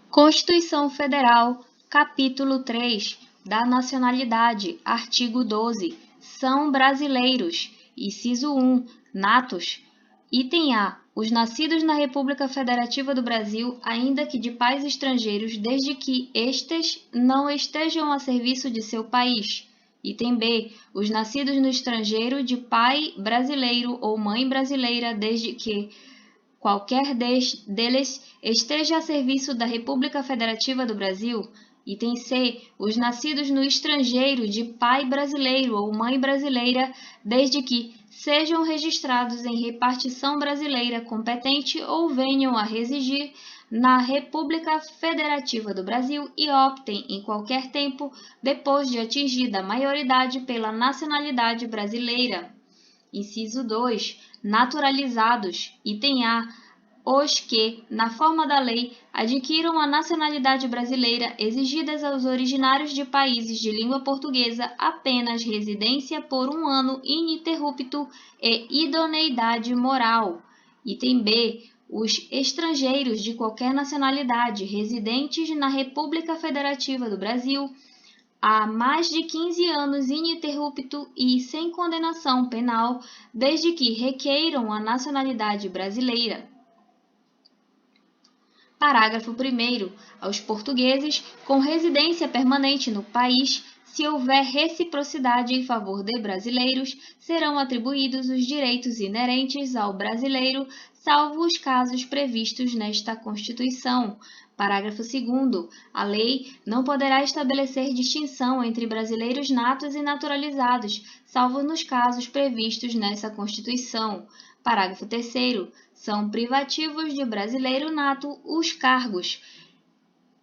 Constituição Federal, capítulo 3, da nacionalidade, artigo 12, são brasileiros, inciso 1, natos. Item A. Os nascidos na República Federativa do Brasil, ainda que de pais estrangeiros, desde que estes não estejam a serviço de seu país. Item B. Os nascidos no estrangeiro de pai brasileiro ou mãe brasileira, desde que qualquer deles esteja a serviço da República Federativa do Brasil. Item C. Os nascidos no estrangeiro de pai brasileiro ou mãe brasileira, desde que sejam registrados em repartição brasileira competente ou venham a residir na República Federativa do Brasil e optem em qualquer tempo, depois de atingida a maioridade, pela nacionalidade brasileira. Inciso 2. Naturalizados. Item A. Os que, na forma da lei, adquiram a nacionalidade brasileira, exigidas aos originários de países de língua portuguesa apenas residência por 1 ano ininterrupto e idoneidade moral. Item B. Os estrangeiros de qualquer nacionalidade residentes na República Federativa do Brasil há mais de 15 anos ininterrupto e sem condenação penal, desde que requeiram a nacionalidade brasileira. Parágrafo 1º. Aos portugueses com residência permanente no país, se houver reciprocidade em favor de brasileiros, serão atribuídos os direitos inerentes ao brasileiro, salvo os casos previstos nesta Constituição. Parágrafo 2º. A lei não poderá estabelecer distinção entre brasileiros natos e naturalizados, salvo nos casos previstos nessa Constituição. Parágrafo 3º. São privativos de brasileiro nato os cargos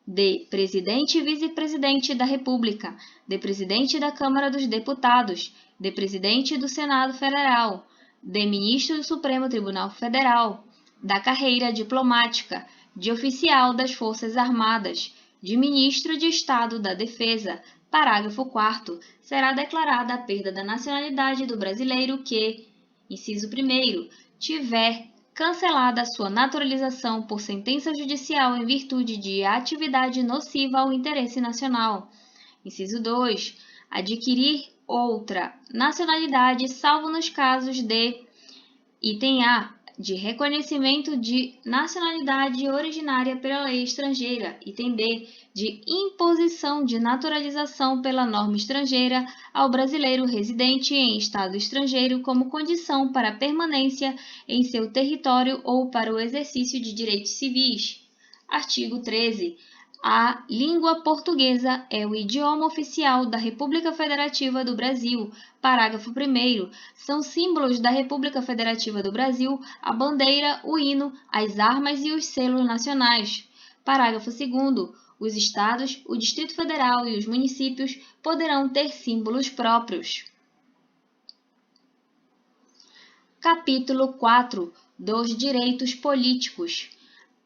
de presidente e vice-presidente da República, de presidente da Câmara dos Deputados, de presidente do Senado Federal, de ministro do Supremo Tribunal Federal, da carreira diplomática, de oficial das Forças Armadas, de ministro de Estado da Defesa. Parágrafo 4º. Será declarada a perda da nacionalidade do brasileiro que, inciso 1º, tiver cancelada sua naturalização por sentença judicial em virtude de atividade nociva ao interesse nacional. Inciso 2. Adquirir outra nacionalidade, salvo nos casos de: item A. De reconhecimento de nacionalidade originária pela lei estrangeira. Item B. De imposição de naturalização pela norma estrangeira ao brasileiro residente em estado estrangeiro como condição para a permanência em seu território ou para o exercício de direitos civis. Artigo 13. A língua portuguesa é o idioma oficial da República Federativa do Brasil. Parágrafo 1º. São símbolos da República Federativa do Brasil a bandeira, o hino, as armas e os selos nacionais. Parágrafo 2º. Os estados, o Distrito Federal e os municípios poderão ter símbolos próprios. Capítulo 4. Dos direitos políticos.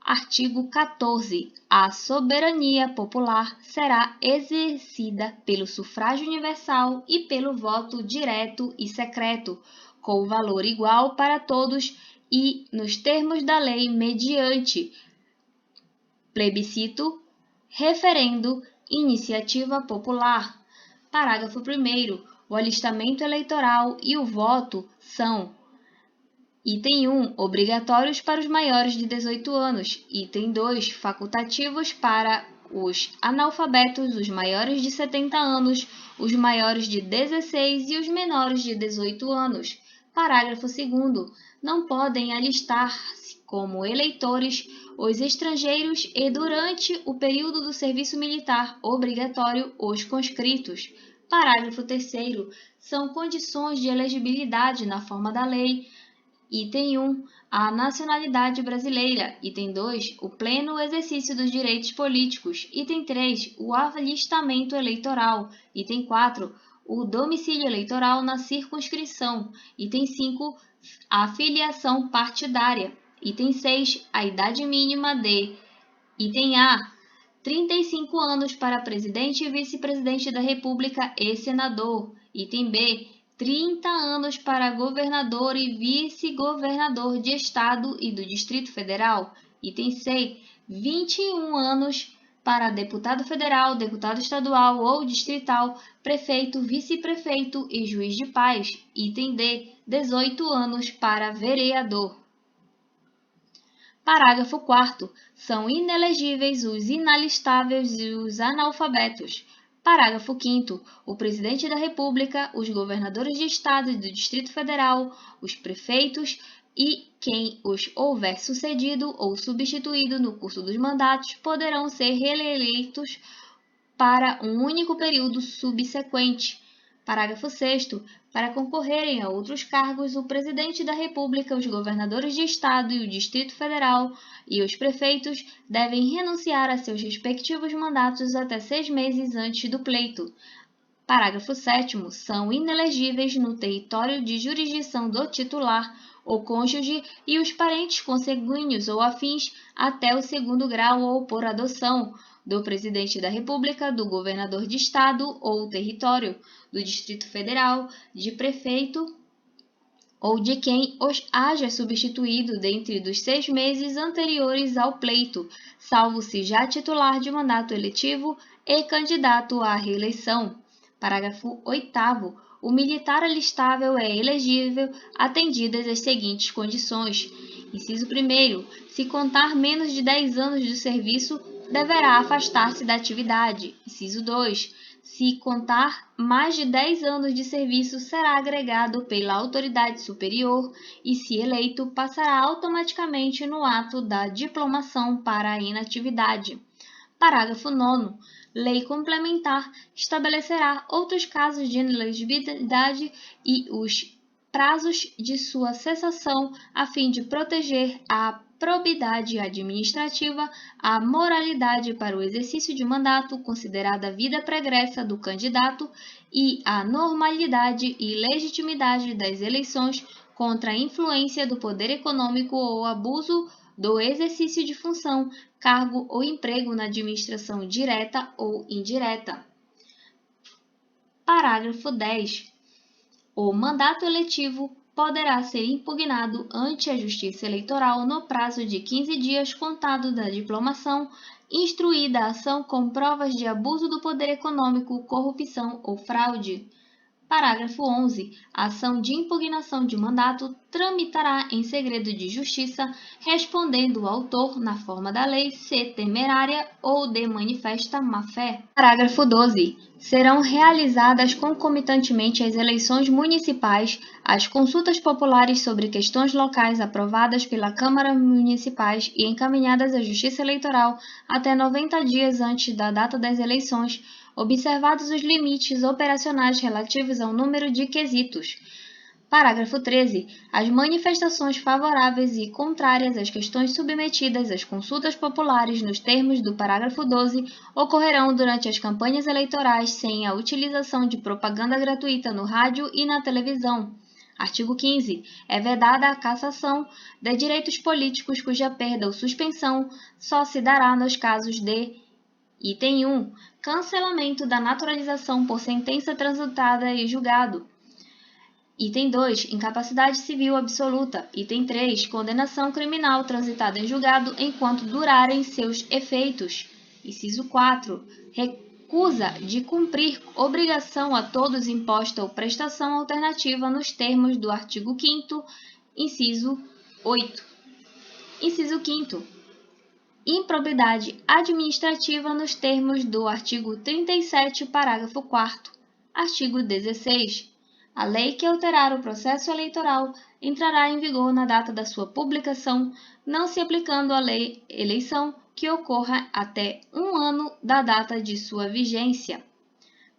Artigo 14. A soberania popular será exercida pelo sufrágio universal e pelo voto direto e secreto, com valor igual para todos e nos termos da lei mediante plebiscito, referendo, iniciativa popular. Parágrafo 1º. O alistamento eleitoral e o voto são: item 1. Obrigatórios para os maiores de 18 anos. Item 2. Facultativos para os analfabetos, os maiores de 70 anos, os maiores de 16 e os menores de 18 anos. Parágrafo 2º. Não podem alistar-se como eleitores os estrangeiros e, durante o período do serviço militar obrigatório, os conscritos. Parágrafo 3º. São condições de elegibilidade na forma da lei: item 1. A nacionalidade brasileira. Item 2. O pleno exercício dos direitos políticos. Item 3. O alistamento eleitoral. Item 4. O domicílio eleitoral na circunscrição. Item 5. A filiação partidária. Item 6. A idade mínima de: item A. 35 anos para presidente e vice-presidente da República e senador. Item B. 30 anos para governador e vice-governador de Estado e do Distrito Federal. Item C. 21 anos para deputado federal, deputado estadual ou distrital, prefeito, vice-prefeito e juiz de paz. Item D, 18 anos para vereador. Parágrafo 4º. São inelegíveis os inalistáveis e os analfabetos. Parágrafo 5º. O Presidente da República, os governadores de Estado e do Distrito Federal, os prefeitos e quem os houver sucedido ou substituído no curso dos mandatos poderão ser reeleitos para um único período subsequente. Parágrafo 6º. Para concorrerem a outros cargos, o Presidente da República, os governadores de Estado e o Distrito Federal e os prefeitos devem renunciar a seus respectivos mandatos até 6 meses antes do pleito. Parágrafo 7º. São inelegíveis no território de jurisdição do titular, o cônjuge e os parentes consanguíneos ou afins até o 2º grau ou por adoção do Presidente da República, do governador de Estado ou território, do Distrito Federal, de prefeito ou de quem os haja substituído dentro dos 6 meses anteriores ao pleito, salvo se já titular de mandato eletivo e candidato à reeleição. Parágrafo 8º. O militar alistável é elegível atendidas as seguintes condições. Inciso 1º. Se contar menos de 10 anos de serviço, deverá afastar-se da atividade. Inciso 2. Se contar mais de 10 anos de serviço, será agregado pela autoridade superior e, se eleito, passará automaticamente no ato da diplomação para a inatividade. Parágrafo 9º. Lei complementar estabelecerá outros casos de inelegibilidade e os prazos de sua cessação a fim de proteger a probidade administrativa, a moralidade para o exercício de mandato, considerada a vida pregressa do candidato, e a normalidade e legitimidade das eleições contra a influência do poder econômico ou abuso do exercício de função, cargo ou emprego na administração direta ou indireta. Parágrafo 10. O mandato eletivo poderá ser impugnado ante a Justiça Eleitoral no prazo de 15 dias contado da diplomação, instruída a ação com provas de abuso do poder econômico, corrupção ou fraude. Parágrafo 11. A ação de impugnação de mandato tramitará em segredo de justiça, respondendo o autor, na forma da lei, se temerária ou de manifesta má-fé. Parágrafo 12. Serão realizadas concomitantemente às eleições municipais, as consultas populares sobre questões locais aprovadas pela Câmara Municipais e encaminhadas à Justiça Eleitoral até 90 dias antes da data das eleições, observados os limites operacionais relativos ao número de quesitos. Parágrafo 13. As manifestações favoráveis e contrárias às questões submetidas às consultas populares nos termos do parágrafo 12 ocorrerão durante as campanhas eleitorais sem a utilização de propaganda gratuita no rádio e na televisão. Artigo 15. É vedada a cassação de direitos políticos cuja perda ou suspensão só se dará nos casos de: Item 1. Cancelamento da naturalização por sentença transitada e julgado. Item 2. Incapacidade civil absoluta. Item 3. Condenação criminal transitada em julgado enquanto durarem seus efeitos. Inciso 4. Recusa de cumprir obrigação a todos imposta ou prestação alternativa nos termos do artigo 5º, inciso 8. Inciso 5º. Improbidade administrativa nos termos do artigo 37, parágrafo 4º. Artigo 16. A lei que alterar o processo eleitoral entrará em vigor na data da sua publicação, não se aplicando à eleição que ocorra até 1 ano da data de sua vigência.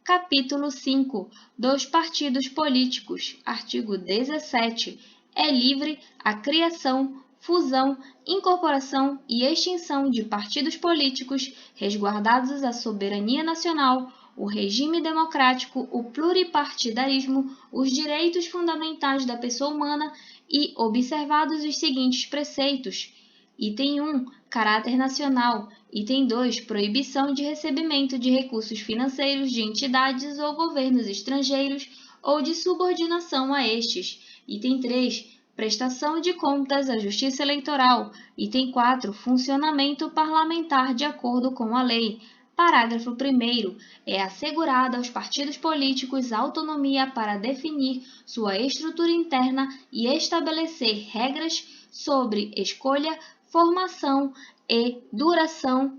Capítulo 5. Dos partidos políticos. Artigo 17. É livre a criação, fusão, incorporação e extinção de partidos políticos, resguardados a soberania nacional, o regime democrático, o pluripartidarismo, os direitos fundamentais da pessoa humana e observados os seguintes preceitos. Item 1. Caráter nacional. Item 2. Proibição de recebimento de recursos financeiros de entidades ou governos estrangeiros ou de subordinação a estes. Item 3. Prestação de contas à Justiça Eleitoral. Item 4. Funcionamento parlamentar de acordo com a lei. Parágrafo 1º. É assegurada aos partidos políticos autonomia para definir sua estrutura interna e estabelecer regras sobre escolha, formação e duração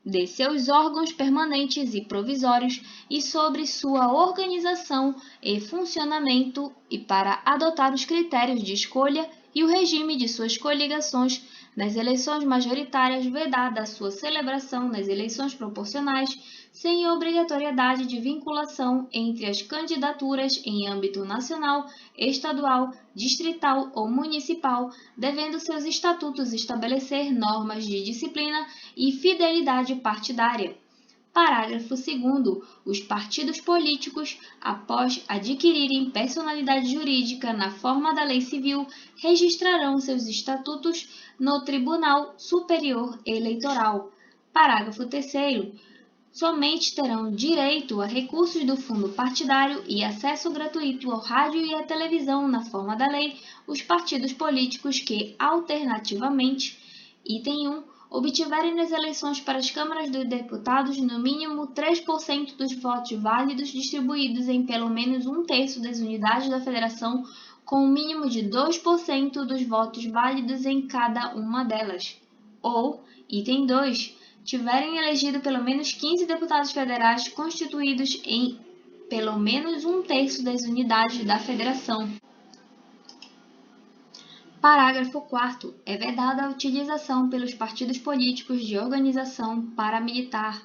de seus órgãos permanentes e provisórios e sobre sua organização e funcionamento e para adotar os critérios de escolha e o regime de suas coligações nas eleições majoritárias, vedada a sua celebração nas eleições proporcionais, sem obrigatoriedade de vinculação entre as candidaturas em âmbito nacional, estadual, distrital ou municipal, devendo seus estatutos estabelecer normas de disciplina e fidelidade partidária. Parágrafo 2º. Os partidos políticos, após adquirirem personalidade jurídica na forma da lei civil, registrarão seus estatutos no Tribunal Superior Eleitoral. Parágrafo 3º. Somente terão direito a recursos do fundo partidário e acesso gratuito ao rádio e à televisão na forma da lei os partidos políticos que, alternativamente, item 1, obtiverem nas eleições para as câmaras dos deputados no mínimo 3% dos votos válidos distribuídos em pelo menos 1/3 das unidades da federação, com um mínimo de 2% dos votos válidos em cada uma delas. Ou, item 2, tiverem elegido pelo menos 15 deputados federais constituídos em pelo menos 1/3 das unidades da federação. Parágrafo 4º. É vedada a utilização pelos partidos políticos de organização paramilitar.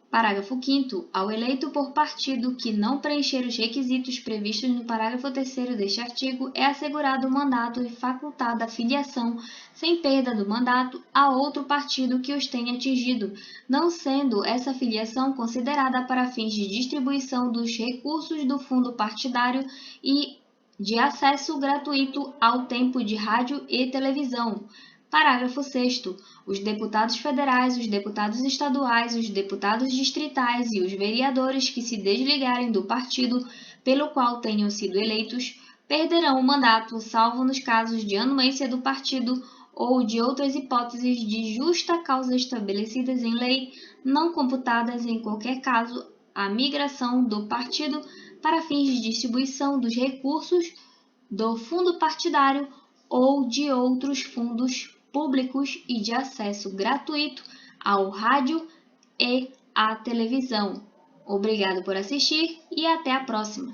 Parágrafo 5º. Ao eleito por partido que não preencher os requisitos previstos no parágrafo 3º deste artigo, é assegurado o mandato e facultada a filiação, sem perda do mandato, a outro partido que os tenha atingido, não sendo essa filiação considerada para fins de distribuição dos recursos do fundo partidário e de acesso gratuito ao tempo de rádio e televisão. Parágrafo 6º. Os deputados federais, os deputados estaduais, os deputados distritais e os vereadores que se desligarem do partido pelo qual tenham sido eleitos perderão o mandato, salvo nos casos de anuência do partido ou de outras hipóteses de justa causa estabelecidas em lei, não computadas em qualquer caso a migração do partido para fins de distribuição dos recursos do fundo partidário ou de outros fundos públicos e de acesso gratuito ao rádio e à televisão. Obrigado por assistir e até a próxima!